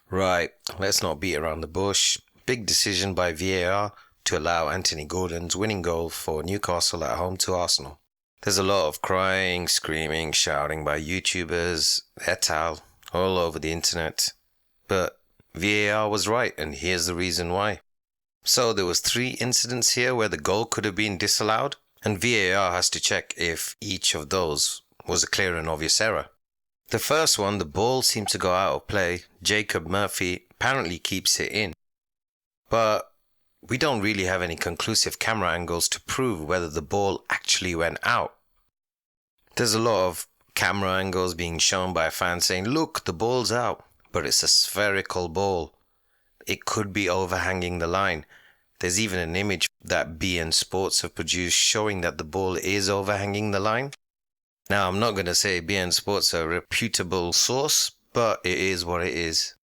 Right, let's not beat around the bush. Big decision by VAR to allow Anthony Gordon's winning goal for Newcastle at home to Arsenal. There's a lot of crying, screaming, shouting by YouTubers, et al., all over the internet. But VAR was right, and here's the reason why. So there was 3 incidents here where the goal could have been disallowed, and VAR has to check if each of those was a clear and obvious error. The first one, the ball seemed to go out of play. Jacob Murphy apparently keeps it in. But we don't really have any conclusive camera angles to prove whether the ball actually went out. There's a lot of camera angles being shown by fans saying, look, the ball's out, but it's a spherical ball. It could be overhanging the line. There's even an image that BN Sports have produced showing that the ball is overhanging the line. Now, I'm not going to say BN Sports are a reputable source, but it is what it is.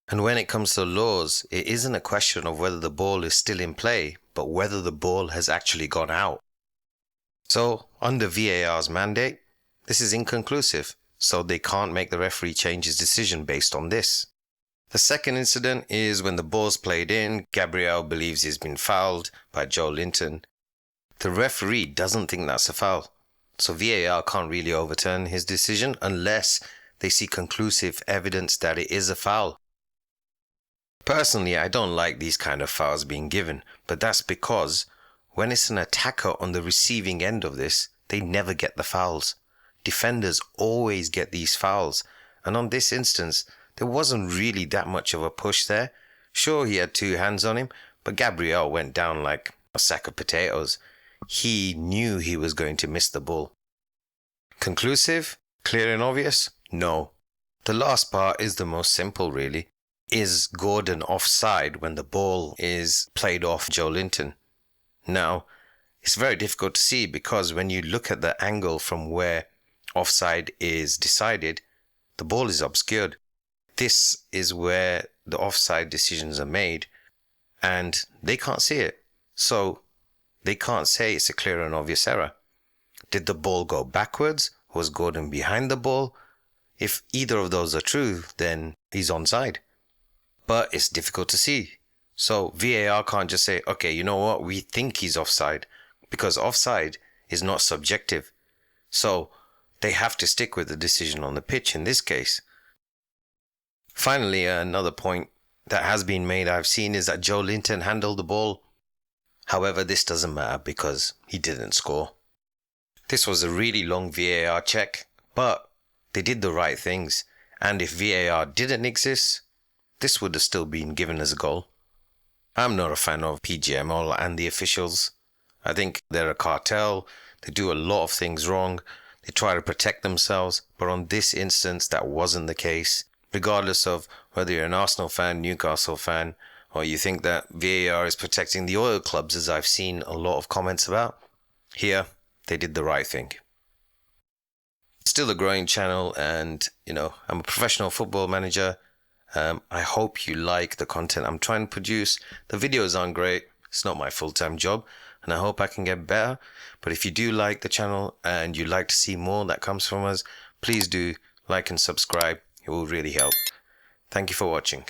And when it comes to laws, it isn't a question of whether the ball is still in play, but whether the ball has actually gone out. So, under VAR's mandate, this is inconclusive, so they can't make the referee change his decision based on this. The second incident is when the ball's played in, Gabriel believes he's been fouled by Joe Linton. The referee doesn't think that's a foul. So VAR can't really overturn his decision unless they see conclusive evidence that it is a foul. Personally, I don't like these kind of fouls being given, but that's because when it's an attacker on the receiving end of this, they never get the fouls. Defenders always get these fouls, and on this instance, there wasn't really that much of a push there. Sure, he had 2 hands on him, but Gabriel went down like a sack of potatoes. He knew he was going to miss the ball. Conclusive? Clear and obvious? No. The last part is the most simple, really. Is Gordon offside when the ball is played off Joe Linton? Now, it's very difficult to see because when you look at the angle from where offside is decided, the ball is obscured. This is where the offside decisions are made, and they can't see it. So, they can't say it's a clear and obvious error. Did the ball go backwards? Was Gordon behind the ball? If either of those are true, then he's onside. But it's difficult to see. So VAR can't just say, okay, you know what, we think he's offside, because offside is not subjective. So they have to stick with the decision on the pitch in this case. Finally, another point that has been made I've seen is that Joe Linton handled the ball. However, this doesn't matter because he didn't score. This was a really long VAR check, but they did the right things. And if VAR didn't exist, this would have still been given as a goal. I'm not a fan of PGMOL and the officials. I think they're a cartel. They do a lot of things wrong. They try to protect themselves. But on this instance, that wasn't the case. Regardless of whether you're an Arsenal fan, Newcastle fan, or you think that VAR is protecting the oil clubs, as I've seen a lot of comments about, here, they did the right thing. Still a growing channel, and, I'm a professional football manager. I hope you like the content I'm trying to produce. The videos aren't great. It's not my full-time job, and I hope I can get better. But if you do like the channel and you'd like to see more that comes from us, please do like and subscribe. It will really help. Thank you for watching.